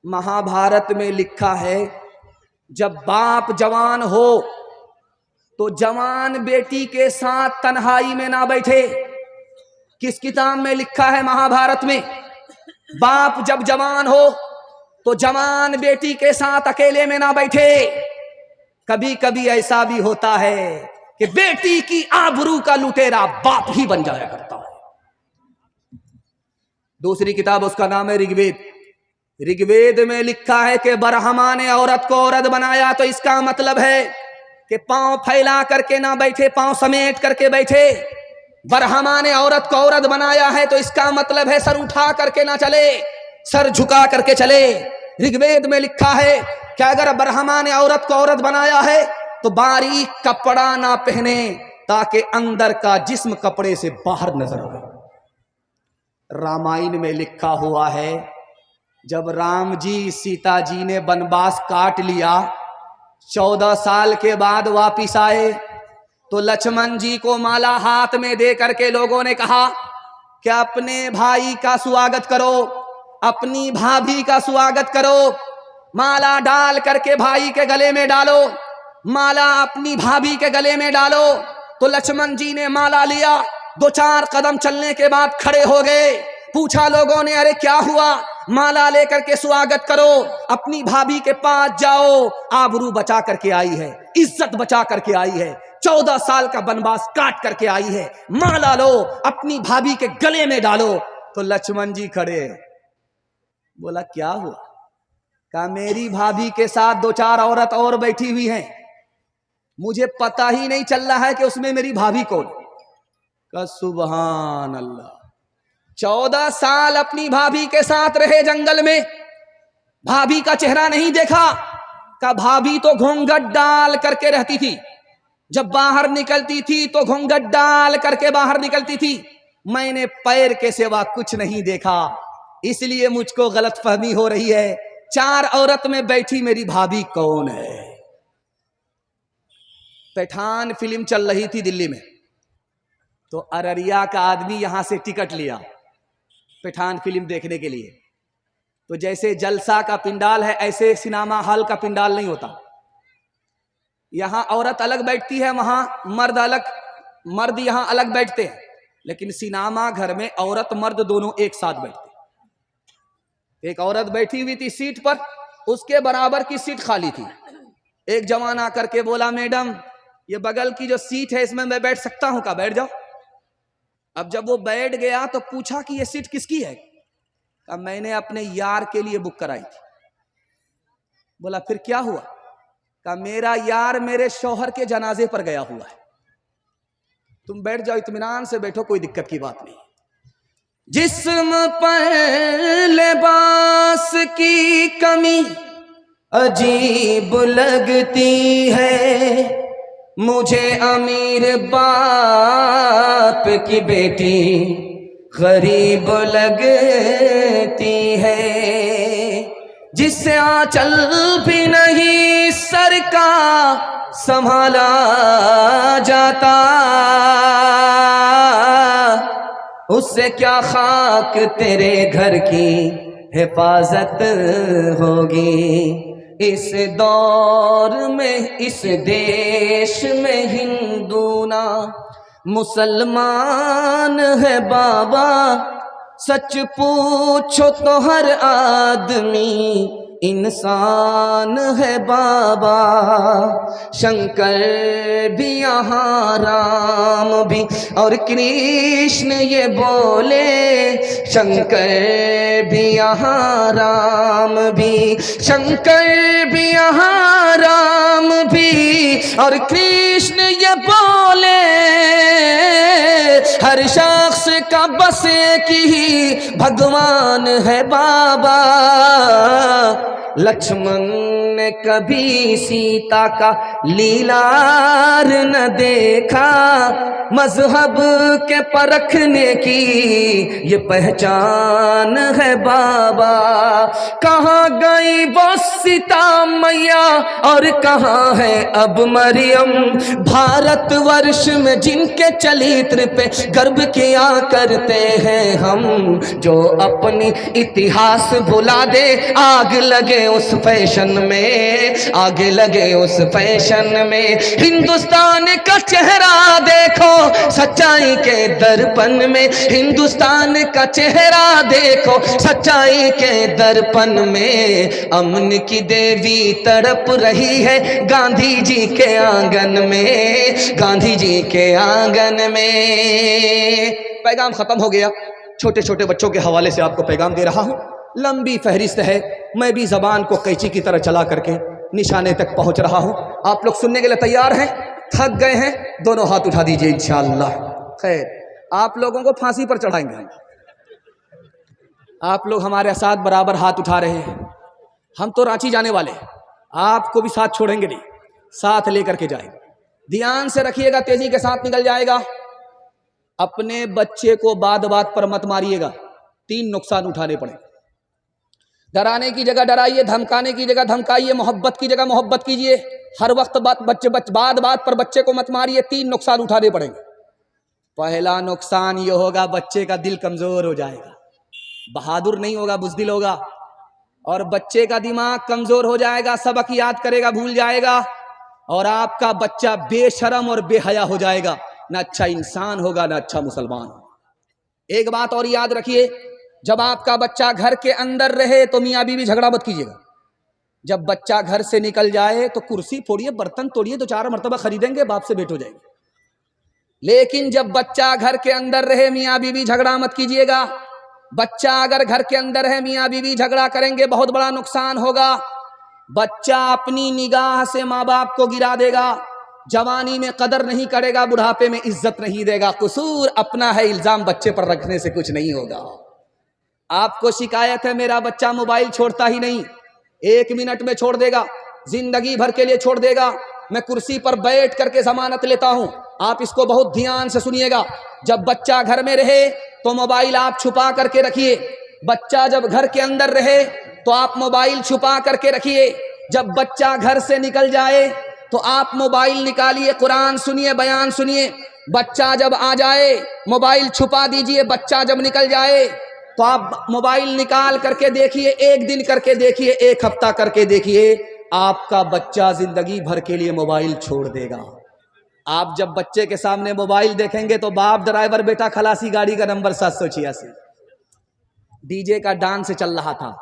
महाभारत में लिखा है जब बाप जवान हो तो जवान बेटी के साथ तन्हाई में ना बैठे। किस किताब में लिखा है? महाभारत में। बाप जब जवान हो तो जवान बेटी के साथ अकेले में ना बैठे। कभी कभी ऐसा भी होता है कि बेटी की आबरू का लुटेरा बाप ही बन जाया करता है। दूसरी किताब उसका नाम है ऋग्वेद। ऋग्वेद में लिखा है कि ब्रह्मा ने औरत को औरत बनाया तो इसका मतलब है कि पांव फैला करके ना बैठे, पांव समेट करके बैठे। ब्रह्मा ने औरत को औरत बनाया है तो इसका मतलब है सर उठा करके ना चले, सर झुका करके चले। ऋग्वेद में लिखा है कि अगर ब्रह्मा ने औरत को औरत बनाया है तो बारीक कपड़ा ना पहने ताकि अंदर का जिस्म कपड़े से बाहर नजर आए। रामायण में लिखा हुआ है जब राम जी सीता जी ने वनवास काट लिया, 14 साल के बाद वापिस आए तो लक्ष्मण जी को माला हाथ में दे करके लोगों ने कहा कि अपने भाई का स्वागत करो, अपनी भाभी का स्वागत करो, माला डाल करके भाई के गले में डालो, माला अपनी भाभी के गले में डालो। तो लक्ष्मण जी ने माला लिया, 2-4 कदम चलने के बाद खड़े हो गए। पूछा लोगों ने, अरे क्या हुआ? माला लेकर के स्वागत करो, अपनी भाभी के पास जाओ, आबरू बचा करके आई है, इज्जत बचा करके आई है, 14 साल का वनवास काट करके आई है, माला लो, अपनी भाभी के गले में डालो। तो लक्ष्मण जी खड़े, बोला क्या हुआ? कहा मेरी भाभी के साथ 2-4 औरत और बैठी हुई हैं, मुझे पता ही नहीं चल रहा है कि उसमें मेरी भाभी कौन। कहा सुभान अल्लाह, 14 साल अपनी भाभी के साथ रहे जंगल में, भाभी का चेहरा नहीं देखा। का भाभी तो घूंघट डाल करके रहती थी, जब बाहर निकलती थी तो घूंघट डाल करके बाहर निकलती थी। मैंने पैर के सिवा कुछ नहीं देखा, इसलिए मुझको गलतफहमी हो रही है, 4 औरत में बैठी मेरी भाभी कौन है। पठान फिल्म चल रही थी दिल्ली में, तो अररिया का आदमी यहां से टिकट लिया पठान फिल्म देखने के लिए। तो जैसे जलसा का पिंडाल है ऐसे सिनेमा हॉल का पिंडाल नहीं होता। यहां औरत अलग बैठती है, वहां मर्द अलग, मर्द यहां अलग बैठते हैं, लेकिन सिनेमा घर में औरत मर्द दोनों एक साथ बैठते। एक औरत बैठी हुई थी सीट पर, उसके बराबर की सीट खाली थी। एक जवान आकर के बोला, मैडम ये बगल की जो सीट है इसमें मैं बैठ सकता हूं? का बैठ जाओ। अब जब वो बैठ गया तो पूछा कि ये सीट किसकी है? कहा मैंने अपने यार के लिए बुक कराई थी। बोला फिर क्या हुआ? कहा मेरा यार मेरे शौहर के जनाजे पर गया हुआ है, तुम बैठ जाओ, इत्मीनान से बैठो, कोई दिक्कत की बात नहीं। जिस्म पर लिबास की कमी अजीब लगती है, मुझे अमीर बाप की बेटी गरीब लगती है, जिससे आंचल भी नहीं सर का संभाला जाता, उससे क्या खाक तेरे घर की हिफाजत होगी। इस दौर में, इस देश में हिंदू ना मुसलमान है बाबा, सच पूछो तो हर आदमी इंसान है बाबा। शंकर भी यहाँ राम भी और कृष्ण ये बोले, शंकर भी यहाँ राम भी, शंकर भी यहाँ राम भी और कृष्ण ये बोले, हर शख्स का बस एक ही भगवान है बाबा। लक्ष्मण ने में कभी सीता का लीलार न देखा, मजहब के परखने की ये पहचान है बाबा। कहाँ गई वो सीता मैया और कहाँ है अब मरियम, भारतवर्ष में जिनके चरित्र पे गर्व किया करते हैं हम, जो अपनी इतिहास भुला दे आग लगे उस फैशन में, आग लगे उस फैशन में। हिंदुस्तान का चेहरा देखो सच्चाई के दर्पण में, हिंदुस्तान का चेहरा देखो सच्चाई के दर्पण में। अमन की देवी तड़प रही है गांधी जी के आंगन में, गांधी जी के आंगन में। पैगाम खत्म हो गया। छोटे छोटे बच्चों के हवाले से आपको पैगाम दे रहा हूं। लंबी फहरिस्त है, मैं भी जबान को कैंची की तरह चला करके निशाने तक पहुंच रहा हूं। आप लोग सुनने के लिए तैयार हैं? थक गए हैं? दोनों हाथ उठा दीजिए इंशाअल्लाह। खैर, आप लोगों को फांसी पर चढ़ाएंगे। आप लोग हमारे साथ बराबर हाथ उठा रहे हैं। हम तो रांची जाने वाले हैं, आपको भी साथ छोड़ेंगे नहीं, साथ लेकर के जाएंगे। ध्यान से रखिएगा, तेजी के साथ निकल जाएगा। अपने बच्चे को बात बात पर मत मारिएगा, 3 नुकसान उठाने पड़ेंगे। डराने की जगह डराइए, धमकाने की जगह धमकाइए, मोहब्बत की जगह मोहब्बत कीजिए। हर वक्त बात बात पर बच्चे को मत मारिए, 3 नुकसान उठाने पड़ेंगे। पहला नुकसान ये होगा, बच्चे का दिल कमजोर हो जाएगा, बहादुर नहीं होगा, बुज़दिल होगा। और बच्चे का दिमाग कमजोर हो जाएगा, सबक याद करेगा भूल जाएगा, और आपका बच्चा बेशरम और बेहया हो जाएगा। ना अच्छा इंसान होगा, ना अच्छा मुसलमान होगा। एक बात और याद रखिए, जब आपका बच्चा घर के अंदर रहे तो मियाँ बीवी झगड़ा मत कीजिएगा। जब बच्चा घर से निकल जाए तो कुर्सी फोड़िए, बर्तन तोड़िए, 2-4 मरतबा खरीदेंगे, बाप से भेंट हो जाएगी। लेकिन जब बच्चा घर के अंदर रहे, मियाँ बीवी झगड़ा मत कीजिएगा। बच्चा अगर घर के अंदर है, मियाँ बीवी झगड़ा करेंगे, बहुत बड़ा नुकसान होगा। बच्चा अपनी निगाह से माँ बाप को गिरा देगा, जवानी में कदर नहीं करेगा, बुढ़ापे में इज्जत नहीं देगा। कसूर अपना है, इल्जाम बच्चे पर रखने से कुछ नहीं होगा। आपको शिकायत है मेरा बच्चा मोबाइल छोड़ता ही नहीं, 1 मिनट में छोड़ देगा, जिंदगी भर के लिए छोड़ देगा। मैं कुर्सी पर बैठ करके जमानत लेता हूं, आप इसको बहुत ध्यान से सुनिएगा। जब बच्चा घर में रहे तो मोबाइल आप छुपा करके रखिए। बच्चा जब घर के अंदर रहे तो आप मोबाइल छुपा करके रखिए। जब बच्चा घर से निकल जाए तो आप मोबाइल निकालिए, कुरान सुनिए, बयान सुनिए। बच्चा जब आ जाए मोबाइल छुपा दीजिए। बच्चा जब निकल जाए तो आप मोबाइल निकाल करके देखिए, 1 दिन करके देखिए, 1 हफ्ता करके देखिए, आपका बच्चा जिंदगी भर के लिए मोबाइल छोड़ देगा। आप जब बच्चे के सामने मोबाइल देखेंगे तो बाप ड्राइवर, बेटा खलासी, गाड़ी का नंबर 786। डीजे का डांस चल रहा था,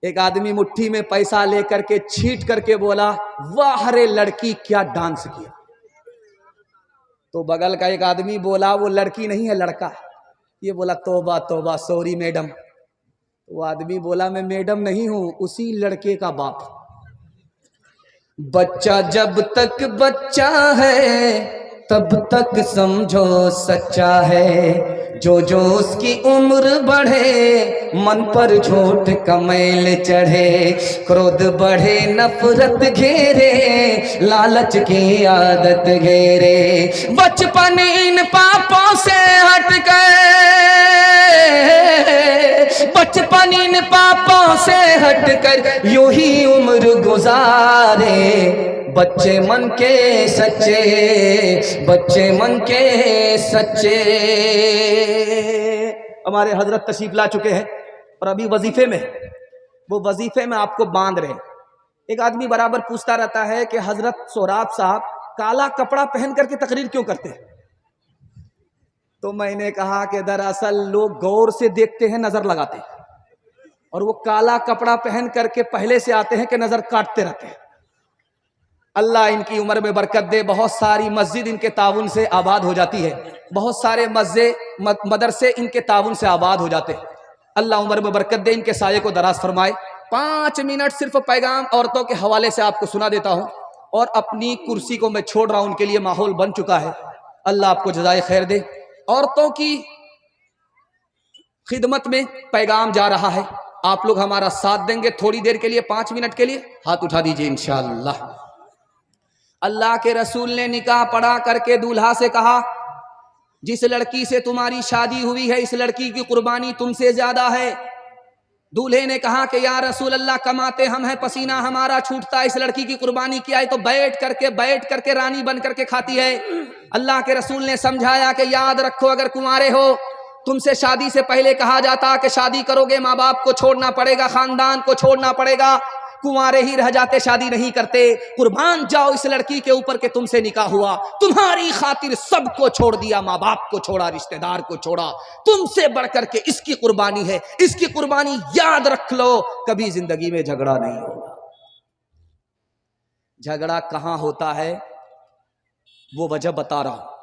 एक आदमी मुट्ठी में पैसा लेकर के छींट करके बोला, वाह रे लड़की क्या डांस किया। तो बगल का एक आदमी बोला, वो लड़की नहीं है लड़का। ये बोला, तौबा तौबा, सॉरी मैडम। वो आदमी बोला, मैं मैडम नहीं हूं, उसी लड़के का बाप। बच्चा जब तक बच्चा है तब तक समझो सच्चा है। जो जो उसकी उम्र बढ़े मन पर झोट का मैल चढ़े। क्रोध बढ़े नफरत घेरे लालच की आदत घेरे। बचपन इन पापों से हट कर, बचपन इन पापों से हट कर यूं ही उम्र गुजारे। बच्चे मन के सच्चे, बच्चे मन के सच्चे। हमारे हजरत तशरीफ ला चुके हैं और अभी वजीफे में, वो वजीफे में आपको बांध रहे। एक आदमी बराबर पूछता रहता है कि हजरत सोहराब साहब काला कपड़ा पहन करके तकरीर क्यों करते हैं? तो मैंने कहा कि दरअसल लोग गौर से देखते हैं, नजर लगाते हैं, और वो काला कपड़ा पहन करके पहले से आते हैं कि नजर काटते रहते हैं। अल्लाह इनकी उम्र में बरकत दे। बहुत सारी मस्जिद इनके ताउन से आबाद हो जाती है, बहुत सारे मदरसे इनके ताउन से आबाद हो जाते हैं। अल्लाह उम्र में बरकत दे, इनके साये को दराज फरमाए। 5 मिनट सिर्फ पैगाम औरतों के हवाले से आपको सुना देता हूं, और अपनी कुर्सी को मैं छोड़ रहा हूं, उनके लिए माहौल बन चुका है। अल्लाह आपको जज़ाए खैर दे। औरतों की खिदमत में पैगाम जा रहा है। आप लोग हमारा साथ देंगे थोड़ी देर के लिए, 5 मिनट के लिए? हाथ उठा दीजिए इंशाअल्लाह। अल्लाह के रसूल ने निकाह पढ़ा करके दूल्हा से कहा, जिस लड़की से तुम्हारी शादी हुई है इस लड़की की कुर्बानी तुमसे ज्यादा है। दूल्हे ने कहा कि या रसूल अल्लाह, कमाते हम हैं, पसीना हमारा छूटता है, इस लड़की की कुर्बानी किया है तो बैठ करके रानी बन करके खाती है। अल्लाह के रसूल ने समझाया कि याद रखो, अगर कुंवारे हो, तुमसे शादी से पहले कहा जाता कि शादी करोगे माँ बाप को छोड़ना पड़ेगा, खानदान को छोड़ना पड़ेगा, कुंवारे ही रह जाते, शादी नहीं करते। कुर्बान जाओ इस लड़की के ऊपर के तुमसे निकाह हुआ, तुम्हारी खातिर सबको छोड़ दिया, माँ बाप को छोड़ा, रिश्तेदार को छोड़ा, तुमसे बढ़कर के इसकी कुर्बानी है, इसकी कुर्बानी याद रख लो, कभी जिंदगी में झगड़ा नहीं होगा। झगड़ा कहां होता है वो वजह बता रहा हूं।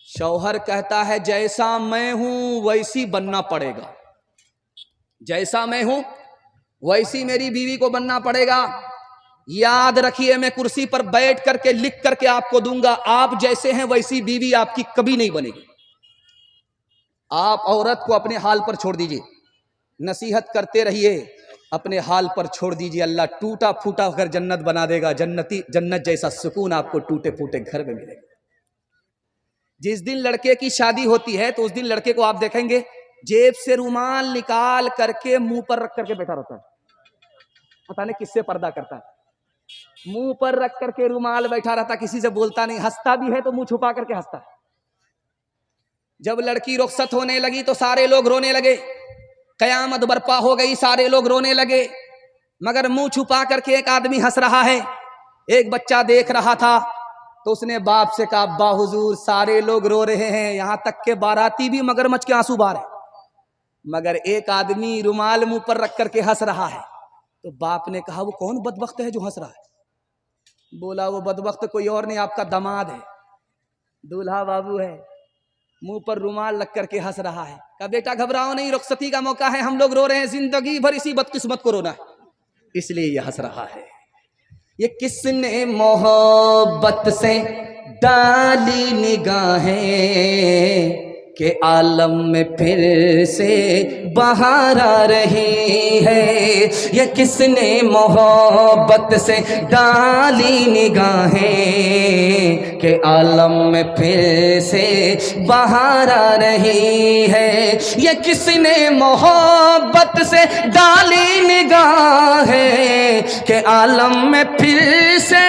शौहर कहता है जैसा मैं हूं वैसी बनना पड़ेगा, जैसा मैं हूं वैसी मेरी बीवी को बनना पड़ेगा। याद रखिए, मैं कुर्सी पर बैठ करके लिख करके आपको दूंगा, आप जैसे हैं वैसी बीवी आपकी कभी नहीं बनेगी। आप औरत को अपने हाल पर छोड़ दीजिए, नसीहत करते रहिए, अपने हाल पर छोड़ दीजिए। अल्लाह टूटा फूटा घर जन्नत बना देगा, जन्नत जैसा सुकून आपको टूटे फूटे घर में मिलेगा। जिस दिन लड़के की शादी होती है तो उस दिन लड़के को आप देखेंगे जेब से रुमाल निकाल करके मुंह पर रख करके बैठा रहता है, पता नहीं किससे पर्दा करता है। मुंह पर रख करके रुमाल बैठा रहता, किसी से बोलता नहीं, हंसता भी है तो मुंह छुपा करके हंसता है। जब लड़की रुखसत होने लगी तो सारे लोग रोने लगे, कयामत बर्पा हो गई, सारे लोग रोने लगे, मगर मुंह छुपा करके एक आदमी हंस रहा है। एक बच्चा देख रहा था तो उसने बाप से कहा, अब्बा हुजूर सारे लोग रो रहे हैं, यहां तक के बाराती भी मगरमच्छ के आंसू बहा रहे, मगर एक आदमी रुमाल मुंह पर रख करके हंस रहा है। तो बाप ने कहा, वो कौन बदबख्त है जो हंस रहा है? बोला, वो बदबख्त कोई और नहीं, आपका दामाद है, दूल्हा बाबू है, मुंह पर रुमाल रख करके हंस रहा है। कहा बेटा घबराओ नहीं, रुखसती का मौका है, हम लोग रो रहे हैं, जिंदगी भर इसी बदकिस्मत को रोना है, इसलिए ये हंस रहा है। ये किसने मोहब्बत से डाली निगाहें के आलम में फिर से बहार आ रही है। ये किसने मोहब्बत से डाली निगाहें के आलम में फिर से बहार आ रही है। ये किसने मोहब्बत से डाली निगाहें के आलम में फिर से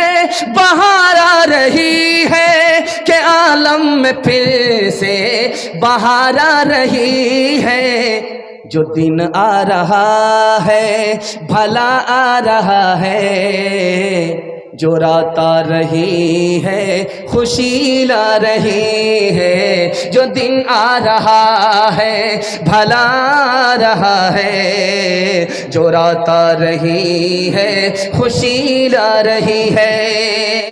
बहार आ रही है, के आलम में फिर से बहार आ रही है। जो दिन आ रहा है भला आ रहा है, जो रात आ रही है खुशी ला रही है। जो दिन आ रहा है भला आ रहा है, जो रात आ रही है खुशी ला रही है।